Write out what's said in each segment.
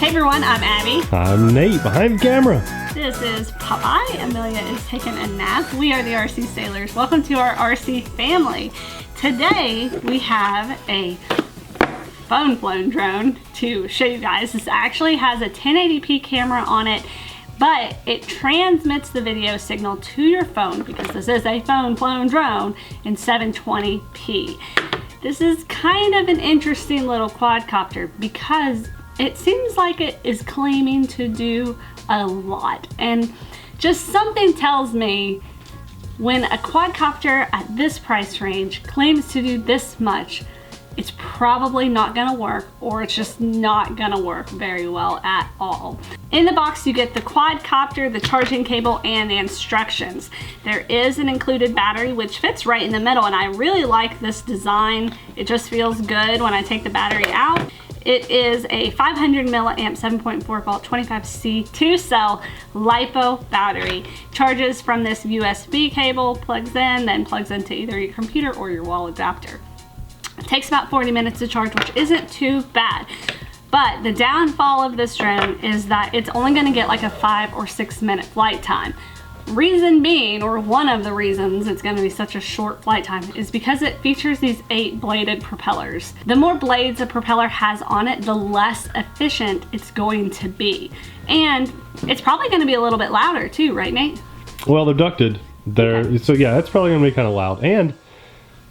Hey everyone, I'm Abby. I'm Nate, behind the camera. This is Popeye. Amelia is taking a nap. We are the RC Sailors. Welcome to our RC family. Today we have a phone-flown drone to show you guys. This actually has a 1080p camera on it, but it transmits the video signal to your phone because this is a phone-flown drone in 720p. This is kind of an interesting little quadcopter because it seems like it is claiming to do a lot, and just something tells me when a quadcopter at this price range claims to do this much, it's probably not gonna work, or it's just not gonna work very well at all. In the box you get the quadcopter, the charging cable, and the instructions. There is an included battery which fits right in the middle, and I really like this design. It just feels good when I take the battery out. It is a 500 milliamp 7.4 volt 25C 2-cell LiPo battery. Charges from this USB cable, plugs in, then plugs into either your computer or your wall adapter. It takes about 40 minutes to charge, which isn't too bad. But the downfall of this drone is that it's only gonna get like a 5 or 6 minute flight time. Reason being, or one of the reasons it's going to be such a short flight time, is because it features these 8-bladed propellers. The more blades a propeller has on it, the less efficient it's going to be. And it's probably going to be a little bit louder too, right Nate? Well, they're ducted. Okay. So yeah, it's probably going to be kind of loud. And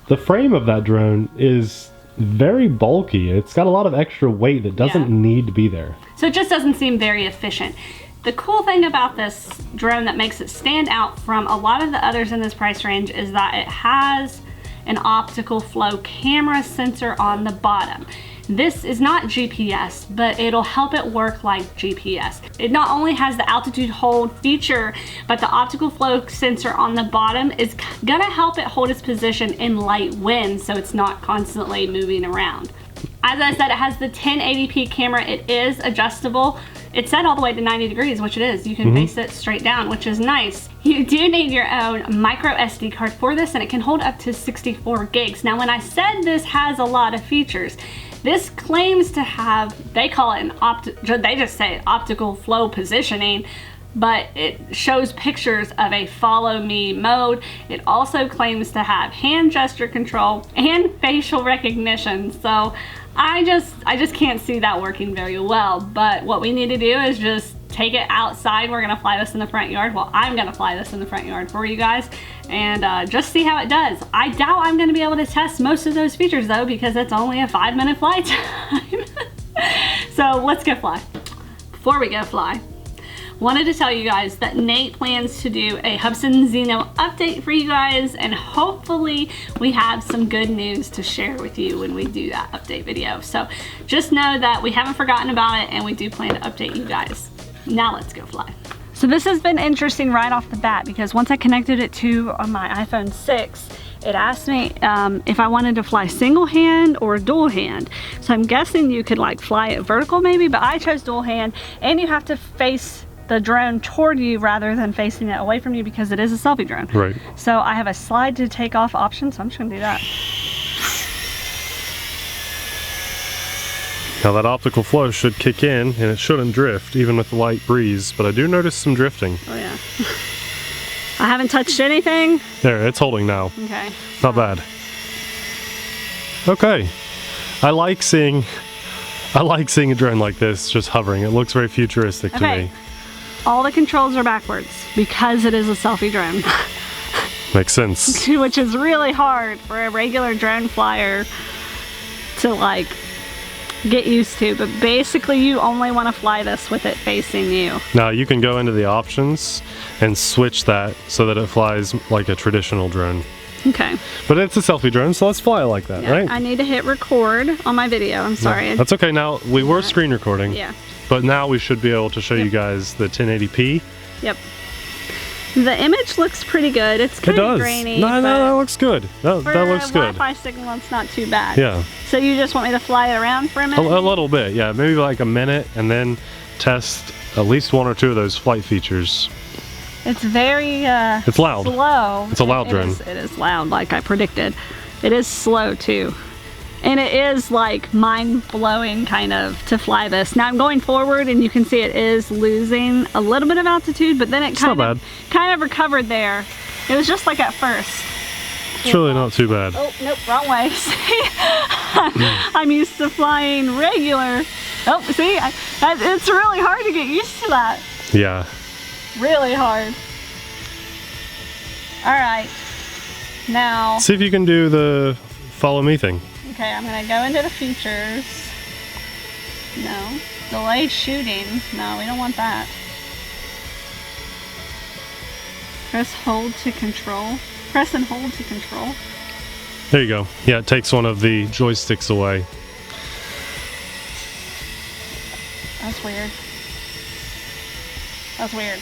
the frame of that drone is very bulky. It's got a lot of extra weight that doesn't need to be there. So it just doesn't seem very efficient. The cool thing about this drone that makes it stand out from a lot of the others in this price range is that it has an optical flow camera sensor on the bottom. This is not GPS, but it'll help it work like GPS. It not only has the altitude hold feature, but the optical flow sensor on the bottom is gonna help it hold its position in light wind so it's not constantly moving around. As I said, it has the 1080p camera. It is adjustable. It's set all the way to 90 degrees, which it is. You can face it straight down, which is nice. You do need your own micro SD card for this, and it can hold up to 64 gigs. Now, when I said this has a lot of features, this claims to have, they call it they just say optical flow positioning, but it shows pictures of a follow me mode. It also claims to have hand gesture control and facial recognition. So I just can't see that working very well, but what we need to do is just take it outside. We're gonna fly this in the front yard. Well, I'm gonna fly this in the front yard for you guys and just see how it does. I doubt I'm gonna be able to test most of those features though, because it's only a 5-minute flight time. So let's go fly. Before we go fly, wanted to tell you guys that Nate plans to do a Hubsan Xeno update for you guys, and hopefully we have some good news to share with you when we do that update video. So just know that we haven't forgotten about it and we do plan to update you guys. Now let's go fly. So this has been interesting right off the bat because once I connected it to my iPhone 6, it asked me if I wanted to fly single hand or dual hand. So I'm guessing you could like fly it vertical maybe, but I chose dual hand, and you have to face the drone toward you rather than facing it away from you because it is a selfie drone. Right. So I have a slide to take off option, so I'm just gonna do that. Now that optical flow should kick in and it shouldn't drift even with the light breeze, but I do notice some drifting. Oh yeah. I haven't touched anything. There, it's holding now. Okay. Not bad. Okay. I like seeing a drone like this just hovering. It looks very futuristic to me. All the controls are backwards because it is a selfie drone. Makes sense. Which is really hard for a regular drone flyer to like get used to, but basically you only want to fly this with it facing you. Now you can go into the options and switch that so that it flies like a traditional drone. Okay. But it's a selfie drone, so let's fly it like that, right? I need to hit record on my video. I'm sorry. No, that's okay. Now, we were screen recording. Yeah. But now we should be able to show you guys the 1080p. Yep. The image looks pretty good. It's kind of grainy. No, that looks good. That looks good. For a Wi-Fi signal, it's not too bad. Yeah. So you just want me to fly it around for a minute? A little bit, yeah. Maybe like a minute, and then test at least 1 or 2 of those flight features. It's very it's loud. Slow. It's a loud drone. It is loud, like I predicted. It is slow too. And it is like mind-blowing kind of to fly this. Now I'm going forward and you can see it is losing a little bit of altitude, but then it kind of recovered there. It was just like at first. It's really not too bad. Oh, nope, wrong way. See? I'm used to flying regular. Oh, see? It's really hard to get used to that. Yeah. Really hard. All right. Now. See if you can do the follow me thing. Okay, I'm going to go into the features. No. Delay shooting. No, we don't want that. Press hold to control. Press and hold to control. There you go. Yeah, it takes one of the joysticks away. That's weird. That's weird.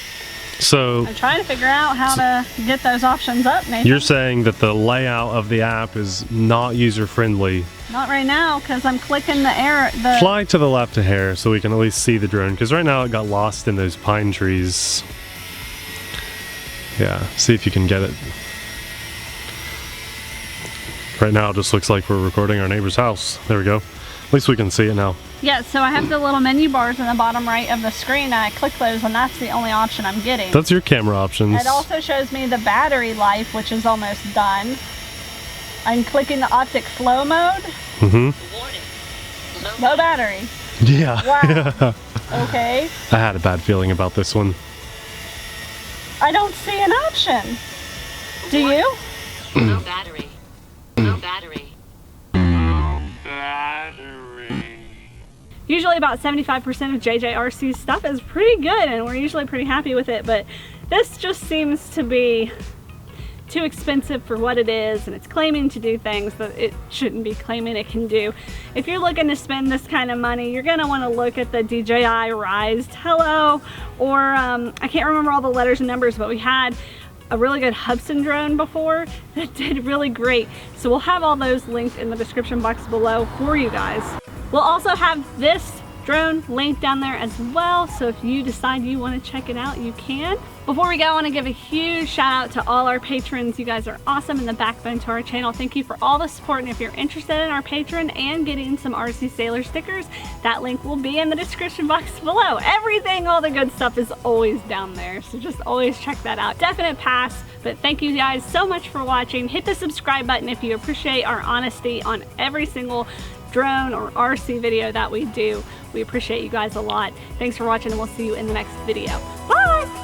So I'm trying to figure out how to get those options up, Nathan. You're saying that the layout of the app is not user-friendly. Not right now, because I'm clicking the arrow. Fly to the left a hair so we can at least see the drone, because right now it got lost in those pine trees. Yeah, see if you can get it. Right now it just looks like we're recording our neighbor's house. There we go. At least we can see it now. Yeah, so I have the little menu bars in the bottom right of the screen, and I click those, and that's the only option I'm getting. That's your camera options. It also shows me the battery life, which is almost done. I'm clicking the optic flow mode. Mm-hmm. No battery. Yeah. Wow. Okay. I had a bad feeling about this one. I don't see an option. Do you? No battery. No battery. Usually about 75% of JJRC's stuff is pretty good and we're usually pretty happy with it, but this just seems to be too expensive for what it is, and it's claiming to do things that it shouldn't be claiming it can do. If you're looking to spend this kind of money, you're going to want to look at the DJI Rise Hello, or I can't remember all the letters and numbers, but we had a really good Hudson drone before that did really great. So we'll have all those linked in the description box below for you guys. We'll also have this drone linked down there as well, so if you decide you want to check it out, you can. Before we go, I want to give a huge shout out to all our patrons. You guys are awesome and the backbone to our channel. Thank you for all the support, and if you're interested in our patron and getting some RC Sailor stickers, that link will be in the description box below. Everything, all the good stuff is always down there, so just always check that out. Definite pass, but thank you guys so much for watching. Hit the subscribe button if you appreciate our honesty on every single drone or RC video that we do. We appreciate you guys a lot. Thanks for watching, and we'll see you in the next video. Bye!